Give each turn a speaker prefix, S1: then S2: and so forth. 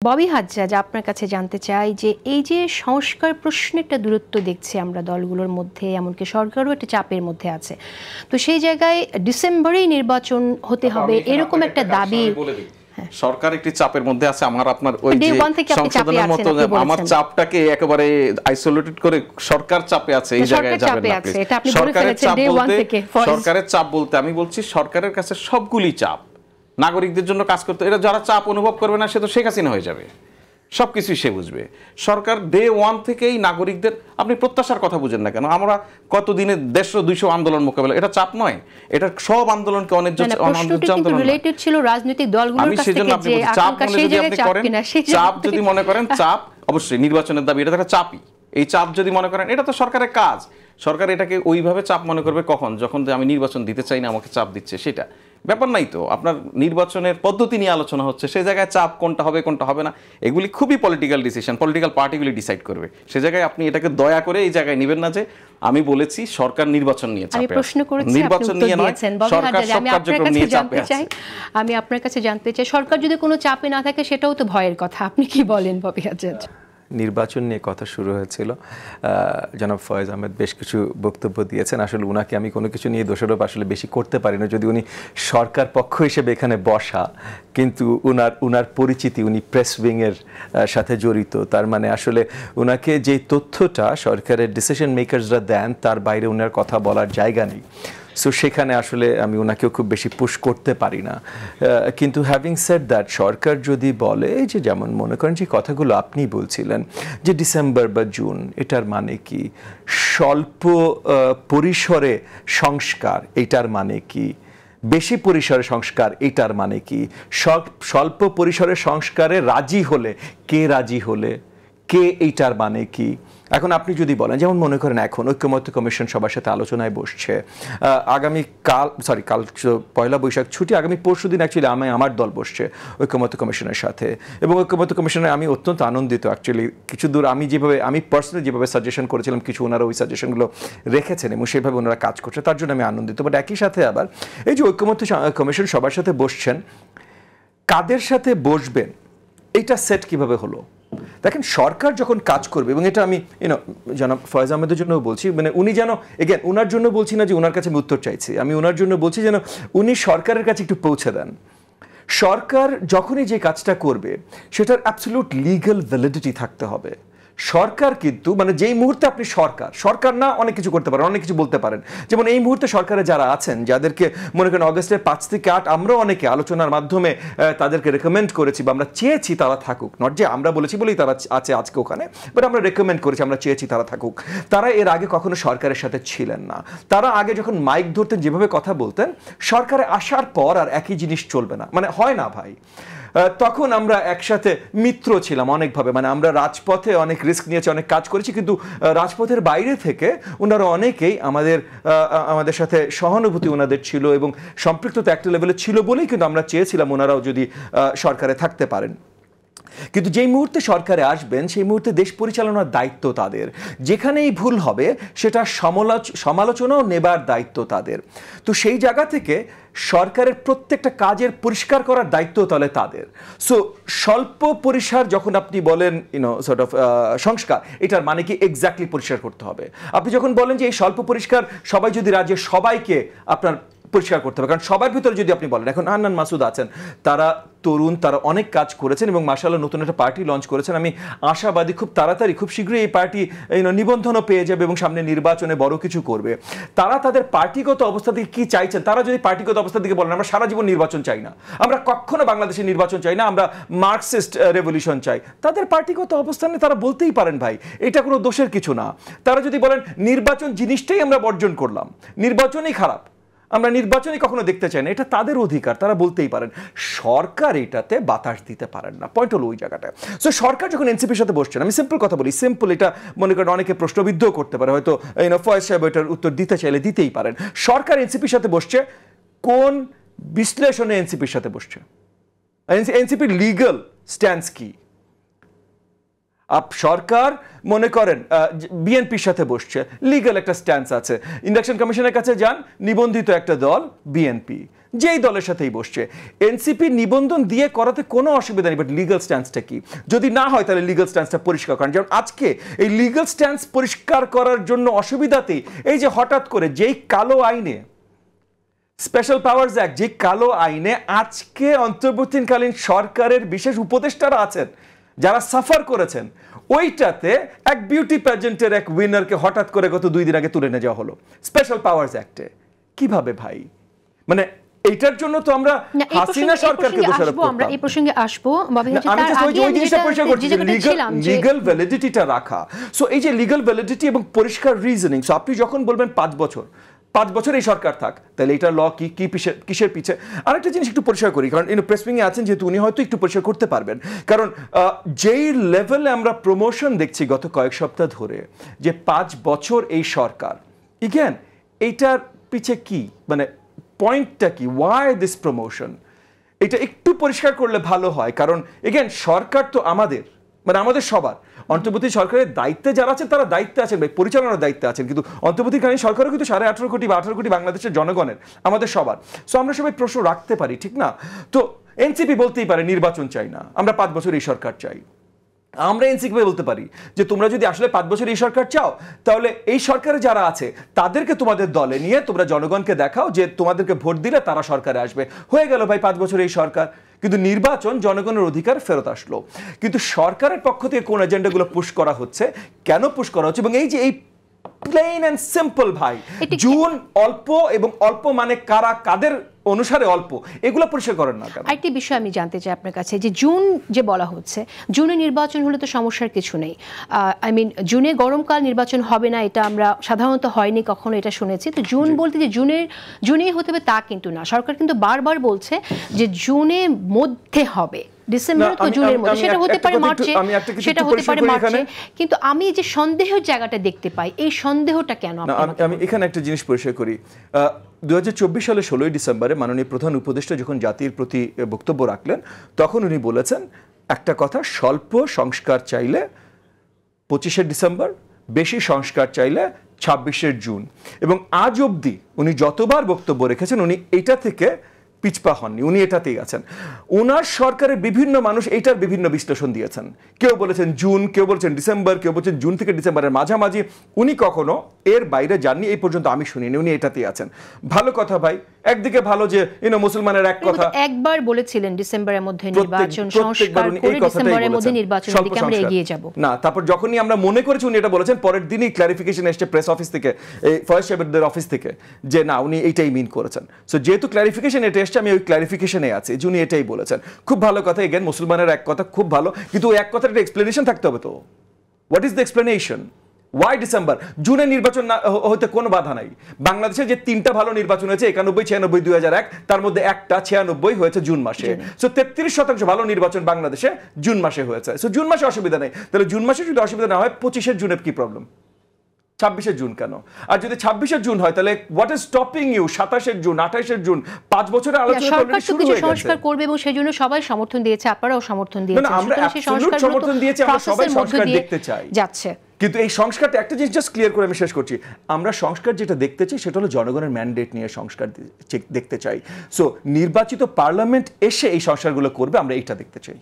S1: ববি হাজ্জাজ, আপনার কাছে জানতে চাই যে এই যে সংস্কার প্রশ্নে একটা দূরত্ব দেখছি আমরা দলগুলোর মধ্যে, এমনকি সরকারও একটা চাপের মধ্যে আছে, তো সেই জায়গায় ডিসেম্বরেই নির্বাচন হতে হবে এরকম একটা দাবি,
S2: সরকার একটি চাপের মধ্যে আছে। আমার আপনার ওই যে সংশোধনের মতো আমার চাপটাকে একেবারে আইসোলেটেড করে সরকার চাপে আছে এই জায়গায় যাবেন না। সরকারের চাপ বলতে আমি বলছি সরকারের কাছে সবগুলি চাপ, নাগরিকদের জন্য কাজ করতে, এটা যারা চাপ অনুভব করবে না সে তো শেখ হাসিনা হয়ে যাবে, সবকিছুই সে বুঝবে। সরকার ডে ওয়ান থেকেই নাগরিকদের, আপনি প্রত্যাশার কথা বুঝেন না কেন, আমরা কতদিনে 150-200 আন্দোলন মোকাবেলা, এটা চাপ নয়, এটা সব আন্দোলনকে চাপ যদি মনে করেন, চাপ অবশ্যই নির্বাচনের দাবি, এটা একটা চাপই। এই চাপ যদি মনে করেন, এটা তো সরকারের কাজ, সরকার এটাকে ওইভাবে চাপ মনে করবে কখন, যখন আমি নির্বাচন দিতে চাই না আমাকে চাপ দিচ্ছে, সেটা ব্যাপার নাই। তো আপনার নির্বাচনের পদ্ধতি নিয়ে আলোচনা হচ্ছে, সেই জায়গায় চাপ কোনটা হবে কোনটা হবে না এগুলি খুবই পলিটিক্যাল ডিসিশন, পলিটিক্যাল পার্টিগুলি ডিসাইড করবে। সে জায়গায় আপনি এটাকে দয়া করে এই জায়গায় নেবেন না যে আমি বলেছি সরকার নির্বাচন নিয়ে চাপে আছে, নির্বাচন নিয়ে নয়, সরকার সব কার্যক্রম নিয়ে চাপে আছে।
S1: আমি আপনার কাছে জানতে চাই, সরকার যদি কোনো চাপে না থাকে সেটাও তো ভয়ের কথা, আপনি কি বলেন ববি হাজ্জাজ?
S3: নির্বাচন নিয়ে কথা শুরু হয়েছিল, জনাব ফয়েজ আহমেদ বেশ কিছু বক্তব্য দিয়েছেন। আসলে উনাকে আমি কোনো কিছু নিয়ে দোষারোপ আসলে বেশি করতে পারি না, যদি উনি সরকার পক্ষ হিসেবে এখানে বসা, কিন্তু উনার পরিচিতি, উনি প্রেস উইংয়ের সাথে জড়িত, তার মানে আসলে উনাকে যে তথ্যটা সরকারের ডিসিশন মেকারসরা দেন তার বাইরে উনার কথা বলার জায়গা নেই। সো সেখানে আসলে আমি ওনাকেও খুব বেশি পুশ করতে পারি না। কিন্তু হ্যাভিং সেড দ্যাট, সরকার যদি বলে যে, যেমন মনে করেন যে কথাগুলো আপনি বলছিলেন যে ডিসেম্বর বা জুন, এটার মানে কি? স্বল্প পরিসরে সংস্কার, এটার মানে কি? বেশি পরিসরে সংস্কার, এটার মানে কি? স্বল্প পরিসরে সংস্কারে রাজি হলে কে, রাজি হলে কে, এইটার মানে কি? এখন আপনি যদি বলেন, যেমন মনে করেন এখন ঐক্যমত্য কমিশন সবার সাথে আলোচনায় বসছে, কাল পয়লা বৈশাখ ছুটি, আগামী পরশুদিন অ্যাকচুয়ালি আমার দল বসছে ঐক্যমত্য কমিশনের সাথে, এবং ঐক্যমত্য কমিশনে আমি অত্যন্ত আনন্দিত। অ্যাকচুয়ালি কিছু দূর আমি পার্সোনালি যেভাবে সাজেশন করেছিলাম, কিছু ওনারা ওই সাজেশনগুলো রেখেছেন এবং সেভাবে ওনারা কাজ করছে, তার জন্য আমি আনন্দিত। বাট একই সাথে আবার এই যে ঐক্যমত্য কমিশন সবার সাথে বসছেন, কাদের সাথে বসবেন এইটা সেট কিভাবে হলো? দেখেন, সরকার যখন কাজ করবে, এবং এটা আমি জনাব ফয়েজ আহমেদের জন্য বলছি, মানে উনি যেন, এগেন ওনার জন্য বলছি না যে ওনার কাছে আমি উত্তর চাইছি, আমি ওনার জন্য বলছি যেন উনি সরকারের কাছে একটু পৌঁছে দেন। সরকার যখনই যে কাজটা করবে সেটার অ্যাবসলিউট লিগ্যাল ভ্যালিডিটি থাকতে হবে। সরকার কিন্তু, মানে যেই মুহূর্তে আপনি সরকার না অনেক কিছু করতে পারেন, অনেক কিছু বলতে পারেন, যেমন এই মুহূর্তে সরকারে যারা আছেন, যাদেরকে মনে করেন অগস্টের 5 থেকে 8 আমরাও অনেকে আলোচনার মাধ্যমে তাদেরকে রেকমেন্ড করেছি বা আমরা চেয়েছি তারা থাকুক, নট যে আমরা বলেছি বলেই তারা আছে আজকে ওখানে, বাট আমরা রেকমেন্ড করেছি, আমরা চেয়েছি তারা থাকুক। তারা এর আগে কখনো সরকারের সাথে ছিলেন না, তারা আগে যখন মাইক ধরতেন, যেভাবে কথা বলতেন, সরকারে আসার পর আর একই জিনিস চলবে না, মানে হয় না ভাই। তখন আমরা একসাথে মিত্র ছিলাম অনেকভাবে, মানে আমরা রাজপথে অনেক রিস্ক নিয়েছি, অনেক কাজ করেছি, কিন্তু রাজপথের বাইরে থেকে ওনারা অনেকেই আমাদের সাথে সহানুভূতি ওনাদের ছিল এবং সম্পৃক্ততা একটা লেভেলে ছিল বলেই কিন্তু আমরা চেয়েছিলাম ওনারাও যদি সরকারে থাকতে পারেন। কিন্তু যেই মুহূর্তে সরকারে আসবেন, সেই মুহূর্তে দেশ পরিচালনার দায়িত্ব তাদের, যেখানেই ভুল হবে সেটা সমালোচনাও নেবার দায়িত্ব তাদের। তো সেই জায়গা থেকে সরকারের প্রত্যেকটা কাজের পরিষ্কার করার দায়িত্ব তাহলে তাদের। সো স্বল্প পরিসর যখন আপনি বলেন সর্ট অফ সংস্কার, এটার মানে কি এক্স্যাক্টলি পরিষ্কার করতে হবে? আপনি যখন বলেন যে এই স্বল্প পরিষ্কার সবাই যদি রাজ্যের সবাইকে আপনার পরিষ্কার করতে হবে, কারণ সবার ভিতরে যদি আপনি বলেন, এখন হান্নান মাসুদ আছেন, তারা তরুণ, তারা অনেক কাজ করেছেন এবং মাশাআল্লাহ নতুন একটা পার্টি লঞ্চ করেছেন। আমি আশাবাদী খুব তাড়াতাড়ি, খুব শীঘ্রই এই পার্টি নিবন্ধনও পেয়ে যাবে এবং সামনে নির্বাচনে বড় কিছু করবে। তারা তাদের পার্টিগত অবস্থা থেকে কি চাইছেন, তারা যদি পার্টিগত অবস্থা থেকে বলেন আমরা সারা জীবন নির্বাচন চাই না, আমরা কখনো বাংলাদেশে নির্বাচন চাই না, আমরা মার্কসিস্ট রেভলিউশন চাই, তাদের পার্টিগত অবস্থানে তারা বলতেই পারেন ভাই, এটা কোনো দোষের কিছু না। তারা যদি বলেন নির্বাচন জিনিসটাই আমরা বর্জন করলাম, নির্বাচনই খারাপ, আমরা নির্বাচনই কখনো দেখতে চাই না, এটা তাদের অধিকার, তারা বলতেই পারেন। সরকার এটাতে বাতাস দিতে পারেন না, পয়েন্ট হলো ওই জায়গাটা। সো সরকার যখন এনসিপির সাথে বসছেন, আমি সিম্পল কথা বলি, সিম্পল, এটা মনে করেন অনেকে প্রশ্নবিদ্ধ করতে পারে, হয়তো ফয়েজ সাহেব এটার উত্তর দিতে চাইলে দিতেই পারেন। সরকার এনসিপির সাথে বসছে কোন বিশ্লেষণে? এনসিপির সাথে বসছে, এনসিপির লিগ্যাল স্ট্যান্স কি? সরকার মনে করেন বিএনপির সাথে বসছে, লিগ্যাল একটা স্ট্যান্স আছে, ইলেকশন কমিশনের কাছে যান, নিবন্ধিত একটা দল বিএনপি, যেই দলের সাথেই বসছে, এনসিপি নিবন্ধন দিয়ে করাতে কোনো অসুবিধা নেই, বাট লিগ্যাল স্ট্যান্সটা কি? যদি না হয় তাহলে লিগ্যাল স্ট্যান্সটা পরিষ্কার করেন। যেমন আজকে এই লিগ্যাল স্ট্যান্স পরিষ্কার করার জন্য অসুবিধাতেই এই যে হঠাৎ করে যেই কালো আইনে, স্পেশাল পাওয়ার্স অ্যাক্ট, যে কালো আইনে আজকে অন্তর্বর্তীকালীন সরকারের বিশেষ উপদেষ্টারা আছেন যারা সাফার করেছেন, ওইটাতে এক বিউটি প্যাজেন্টের এক উইনারকে হঠাৎ করে গত 2 দিন আগে তুলে নিয়ে যাওয়া হলো স্পেশাল পাওয়ার্স অ্যাক্টে। কিভাবে ভাই? মানে এইটার জন্য তো আমরা হাসিনা সরকারকে দোষারোপ করব।
S1: আমরা এই প্রসঙ্গে আসবো,
S3: আমি জাস্ট ওই জিনিসটা পরিষ্কার করছি, লিগ্যাল ভ্যালিডিটিটা রাখা। সো এই যে লিগ্যাল ভ্যালিডিটি এবং পরিষ্কার রিজনিং, সো আপনি যখন বলবেন 5 বছর এই সরকার থাক, তাহলে এটা ল কি কিসের পিছে? আরেকটা জিনিস একটু পরিষ্কার করি, কারণ প্রেস উইংয়ে আছেন যেহেতু, উনি হয়তো একটু পরিষ্কার করতে পারবেন। কারণ যেই লেভেলে আমরা প্রমোশন দেখছি গত কয়েক সপ্তাহ ধরে, যে 5 বছর এই সরকার, ইগেন এইটার পিছে কি, মানে পয়েন্টটা কি? Why this promotion? এটা একটু পরিষ্কার করলে ভালো হয়। কারণ এগেন সরকার তো আমাদের, মানে আমাদের সবার, অন্তর্বর্তী সরকারের দায়িত্বে যারা আছেন তারা দায়িত্বে আছেন, ভাই পরিচালনার দায়িত্বে আছেন, কিন্তু অন্তর্বর্তীকালীন সরকারও কিন্তু 18.5 কোটি বা 18 কোটি বাংলাদেশের জনগণের, আমাদের সবার। সো আমরা সবাই প্রশ্ন রাখতে পারি, ঠিক না? তো এনসিপি বলতেই পারে নির্বাচন চাই না, আমরা 5 বছর এই সরকার চাই। আমরা এনসিপি বলতে পারি যে তোমরা যদি আসলে 5 বছর এই সরকার চাও, তাহলে এই সরকারে যারা আছে তাদেরকে তোমাদের দলে নিয়ে তোমরা জনগণকে দেখাও যে তোমাদেরকে ভোট দিলে তারা সরকারে আসবে। হয়ে গেল ভাই 5 বছর এই সরকার। কিন্তু নির্বাচন জনগণের অধিকার ফেরত আসলো। কিন্তু সরকারের পক্ষ থেকে কোন এজেন্ডাগুলো পুশ করা হচ্ছে, কেন পুশ করা হচ্ছে, এবং এই যে এই প্লেন অ্যান্ড সিম্পল ভাই, জুন অল্প, এবং অল্প মানে কারা কাদের অনুসারে অল্প, এগুলো পরিষ্কার করেন না কেন?
S1: আরেকটি বিষয় আমি জানতে চাই আপনার কাছে, যে জুন যে বলা হচ্ছে, জুনে নির্বাচন হলে তো সমস্যার কিছু নেই। জুনে গরমকাল নির্বাচন হবে না, এটা আমরা সাধারণত হয়নি কখনো, এটা শুনেছি। তো জুন বলতে যে জুনেই হতে হবে তা কিন্তু না। সরকার কিন্তু বারবার বলছে যে জুনের মধ্যে হবে, ডিসেম্বর তো জুনের মধ্যে, সেটা হতে পারে মার্চে, সেটা হতে পারে মার্চে। কিন্তু আমি যে সন্দেহের জায়গাটা দেখতে পাই, এই সন্দেহটা কেন?
S3: আমি এখানে একটা জিনিস পরিষ্কার করি। 2024 সালে 16 ডিসেম্বরে মাননীয় প্রধান উপদেষ্টা যখন জাতির প্রতি বক্তব্য রাখলেন, তখন উনি বলেছেন একটা কথা, স্বল্প সংস্কার চাইলে 25শে ডিসেম্বর, বেশি সংস্কার চাইলে 26শে জুন। এবং আজ অবধি উনি যতবার বক্তব্য রেখেছেন, উনি এটা থেকে পিছপা হননি, উনি এটাতেই আছেন। ওনার সরকারের বিভিন্ন মানুষ এইটার বিভিন্ন বিশ্লেষণ দিয়েছেন, কেউ বলেছেন জুন, কেউ বলেছেন ডিসেম্বর, কেউ বলছেন জুন থেকে ডিসেম্বরের মাঝামাঝি। উনি কখনো এর বাইরে যাননি, এই পর্যন্ত আমি শুনিনি, উনি এটাতেই আছেন। ভালো কথা ভাই, একদিকে ভালো যে মুসলমানের এক কথা,
S1: একবার বলেছিলেন ডিসেম্বরের মধ্যে নির্বাচন সংস্কার করে ডিসেম্বরের মধ্যে নির্বাচনের দিকে আমরা এগিয়ে যাব
S3: না। তারপর যখনই আমরা মনে করেছি উনি এটা বলেছেন, পরের দিনই ক্লারিফিকেশন এসেছে প্রেস অফিস থেকে, এই ফয়েজ সাহেবদের অফিস থেকে, যে না উনি এইটাই মিন করেছেন। সো যেহেতু ক্লারিফিকেশন এটা এসছে, আমি ওই ক্লারিফিকেশনে আছি যে উনি এটাই বলেছেন। খুব ভালো কথা, এগেন মুসলমানের এক কথা খুব ভালো, কিন্তু ওই এক কথার একটা এক্সপ্লেনেশন থাকতে হবে। তো what is the explanation? Why December? জুনে নির্বাচন হতে কোনো বাধা নাই। বাংলাদেশে যে 3টা ভালো নির্বাচন হয়েছে, 91, 96, 2001, তার মধ্যে একটা 96 হয়েছে জুন মাসে। সো 33% ভালো নির্বাচন বাংলাদেশে জুন মাসে হয়েছে। সো জুন মাসে অসুবিধা নেই। তাহলে জুন মাসে যদি অসুবিধা না হয়, 25শে জুনে কি প্রবলেম? 26শে জুন কেন? আর যদি 26শে জুন হয়, তাহলে হোয়াট ইজ স্টপিং ইউ 27শে জুন, 28শে জুন? 5 বছরের আলোচনা
S1: সরকার তো কিছু সংস্কার করবে এবং সেজন্য সবাই সমর্থন দিয়েছে, আপনারাও সমর্থন দিয়েছেন।
S3: আমরা অ্যাবসলিউট সমর্থন দিয়েছি, আমরা সবাই সংস্কার দেখতে চাই
S1: যাচ্ছে।
S3: কিন্তু এই সংস্কারটা, একটা জিনিস জাস্ট ক্লিয়ার করে আমি শেষ করছি, আমরা সংস্কার যেটা দেখতে চাই সেটা হলো জনগণের ম্যান্ডেট নিয়ে সংস্কার দেখতে চাই। সো নির্বাচিত পার্লামেন্ট এসে এই সংস্কারগুলো করবে, আমরা এইটা দেখতে চাই।